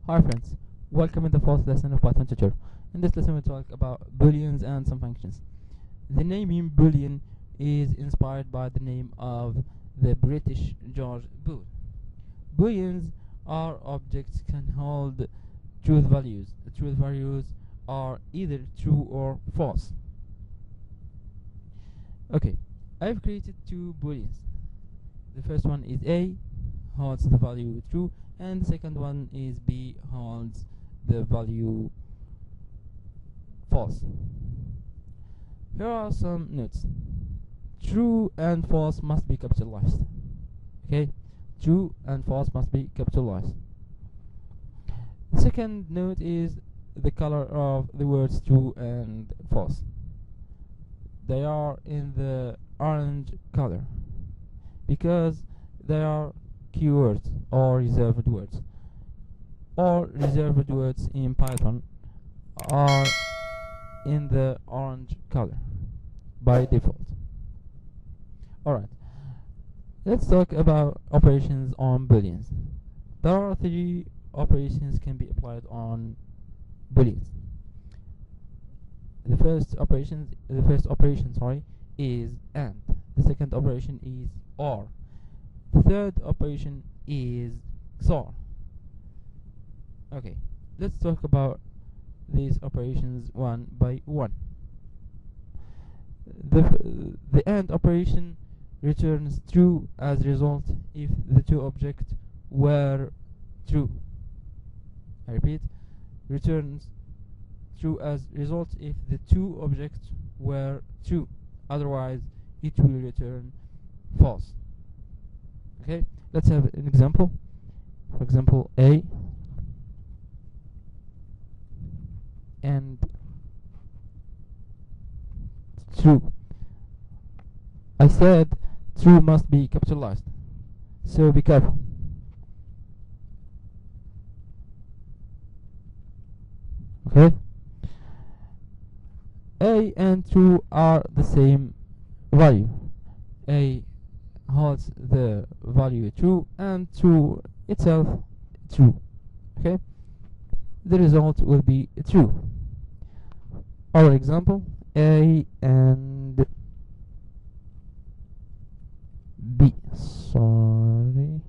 Hi friends, welcome in the fourth lesson of Python tutor. In this lesson we talk about booleans and some functions. The name boolean is inspired by the name of the British George Bool. Booleans are objects can hold truth values. The truth values are either true or false. Okay, I've created two booleans. The first one is A, holds the value true, and the second one is B, holds the value false. Here are some notes. True and false must be capitalized. Okay, true and false must be capitalized. The second note is the color of the words true and false. They are in the orange color because they are keywords or reserved words. All reserved words in Python are in the orange color by default. Alright, let's talk about operations on booleans. There are three operations can be applied on booleans. The first operation is AND. The second operation is OR. The third operation is XOR. Okay, let's talk about these operations one by one. The AND operation returns true as result if the two objects were true. I repeat, returns true as result if the two objects were true. Otherwise, it will return false. Okay, let's have an example. For example, A and true. I said true must be capitalized, so be careful. Okay, A and true are the same value. A holds the value true and true itself true. Okay, the result will be true. Our example, A and B. Sorry.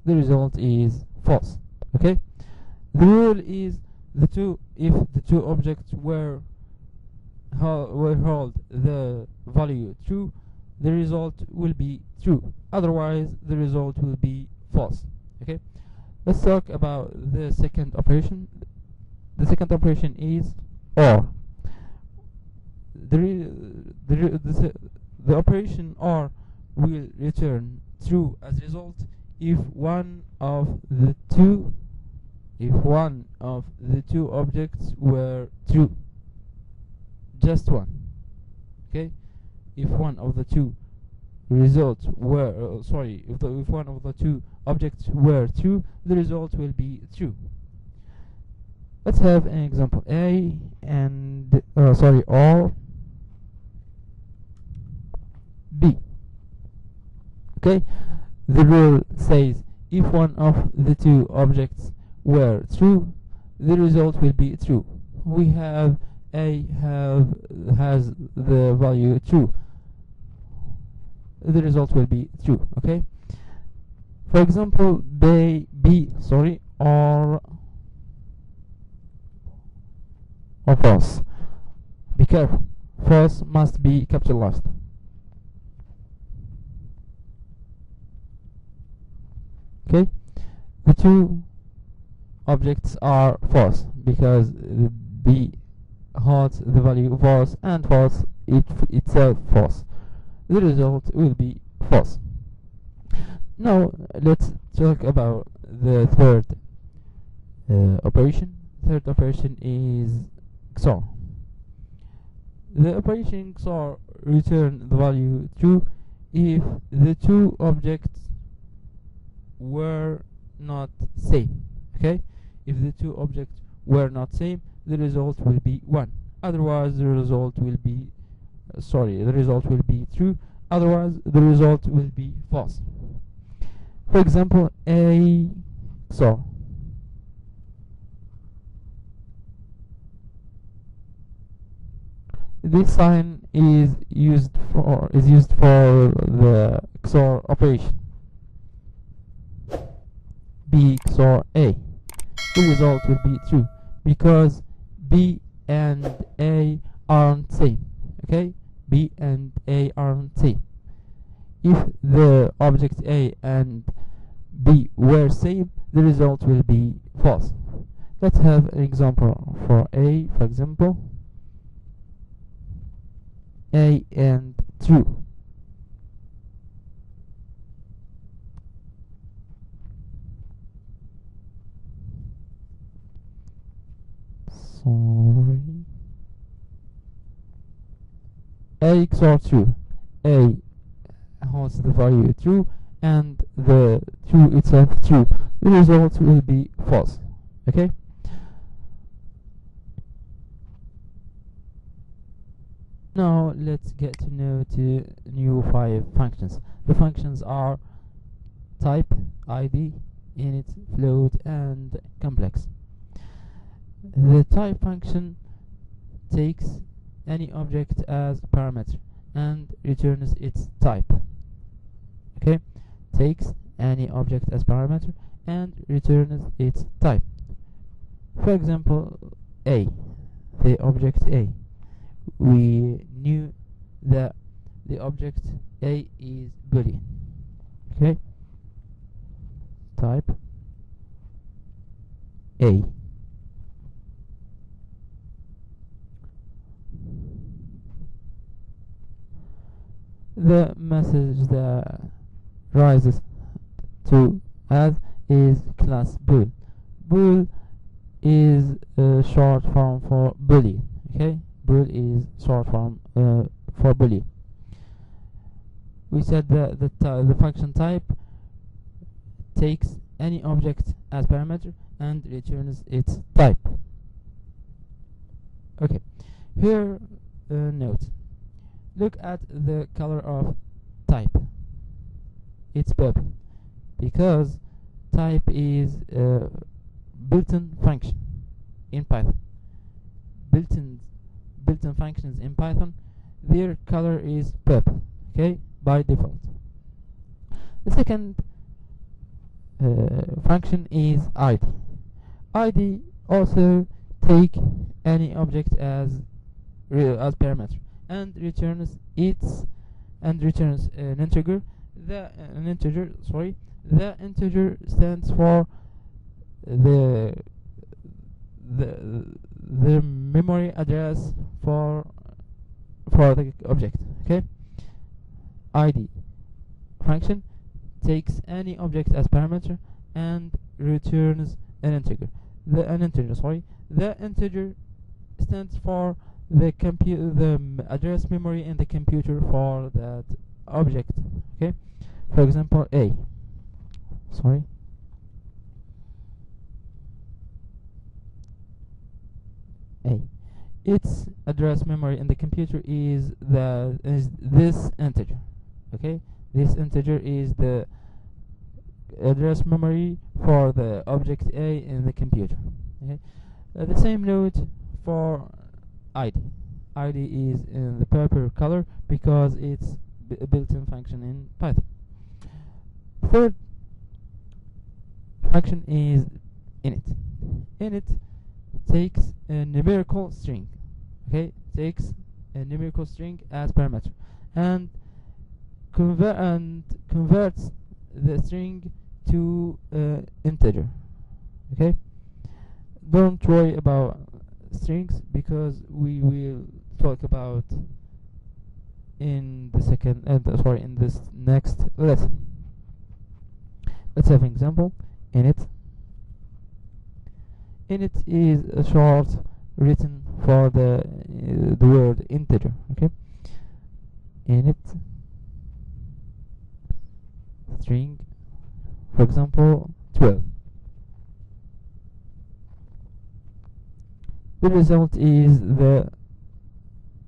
The result is false. Okay, the rule is if the two objects were hold the value true, the result will be true. Otherwise, the result will be false. Okay, let's talk about the second operation. The second operation is OR. The operation OR will return true as result if one of the two objects were true. Just one. Okay, if one of the two results were if one of the two objects were true, the result will be true. Let's have an example. A and OR B. Okay, the rule says if one of the two objects were true, the result will be true. We have A has the value true. The result will be true. Okay. For example, B or false. Be careful. False must be capitalized. Okay. The two objects are false because B holds the value false and false itself false. The result will be false. Now let's talk about the third operation. Third operation is XOR. The operation XOR return the value true if the two objects were not same. Okay, if the two objects were not same, the result will be 1. Otherwise, the result will be true. otherwise the result will be false. For example, a XOR. This sign is used for the XOR operation. B XOR A. The result will be true because B and A aren't same. Okay, B and A aren't same. If the object A and B were same, the result will be false. Let's have an example for A. For example, A and true. Sorry. A XOR true. A holds the value true and the true itself true. The result will be false. Okay? Now let's get to know the new 5 functions. The functions are type, id, init, float, and complex. The type function takes any object as parameter and returns its type. Okay, takes any object as parameter and returns its type. For example, A, the object A. We knew that the object A is Boolean. Okay, type A. The message that rises to as is class Bool. Bool is a short form for Boolean. Okay, Bool is short form for Boolean. We said that the function type takes any object as parameter and returns its type. Okay, here note. Look at the color of type. It's purple because type is a built-in function in Python. Built-in functions in Python, their color is purple. Okay, by default. The second function is id. Id also take any object as parameter and returns an integer. The integer stands for the memory address for the object. Okay, id function takes any object as parameter and returns an integer. The integer stands for the address memory in the computer for that object. Okay, for example, A. Its address memory in the computer is this integer. Okay, this integer is the address memory for the object A in the computer. Okay, the same note for id. id is in the purple color because it's a built-in function in Python. Third function is init. Init takes a numerical string. Okay, takes a numerical string as parameter and converts the string to integer. Okay, don't worry about strings because we will talk about in this next lesson. Let's have an example. Init is a short written for the word integer. Okay, init string, for example, 12. The result is the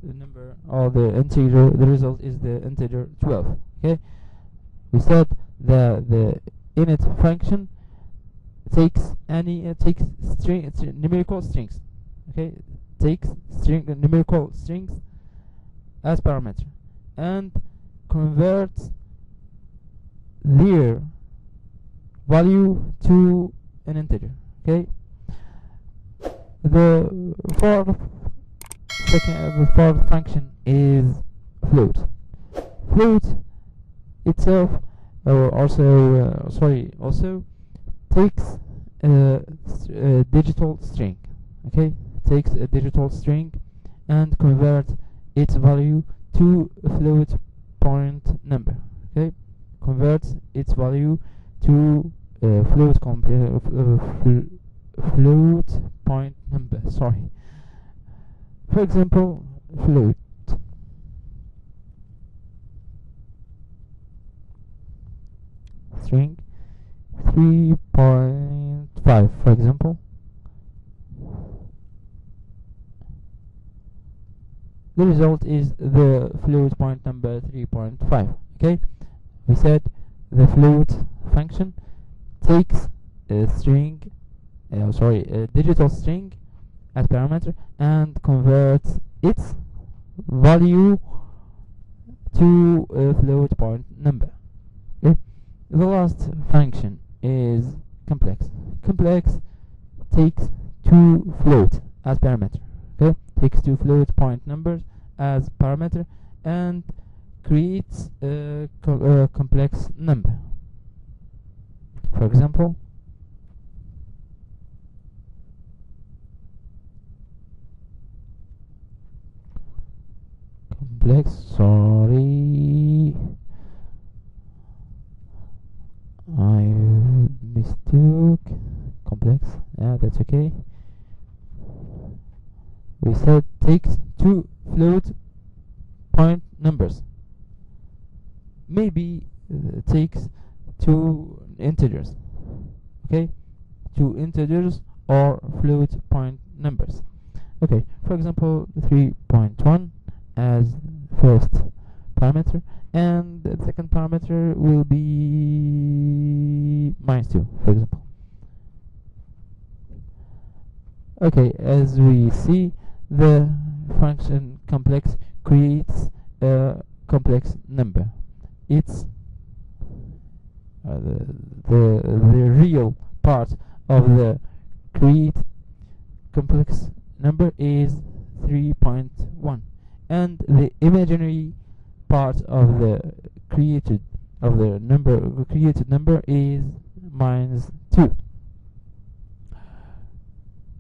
number or the integer, the result is the integer 12. Okay, we said the init function takes numerical strings. Okay, takes numerical strings as parameter and converts their value to an integer. Okay, the fourth function is float. Float itself also takes a digital string. Okay, takes a digital string and converts its value to a float point number. Okay, converts its value to a float point number. Sorry. For example, float string 3.5, for example. The result is the float point number 3.5. Okay, we said the float function takes a string, a digital string as parameter and converts its value to a float point number. Okay, the last function is complex. Complex takes two float as parameter. Okay, takes two float point numbers as parameter and creates a complex number. For example, complex, sorry, I mistook, complex, yeah, that's okay. We said takes two float point numbers. Maybe takes two integers. Okay, two integers or float point numbers. Okay, for example, 3.1 as first parameter, and the second parameter will be -2, for example. Okay, as we see, the function complex creates a complex number. It's the real part of the create complex number is 3.1, and the imaginary part of the created number is -2.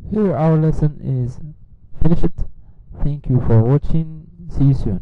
Here our lesson is finished. Thank you for watching. See you soon.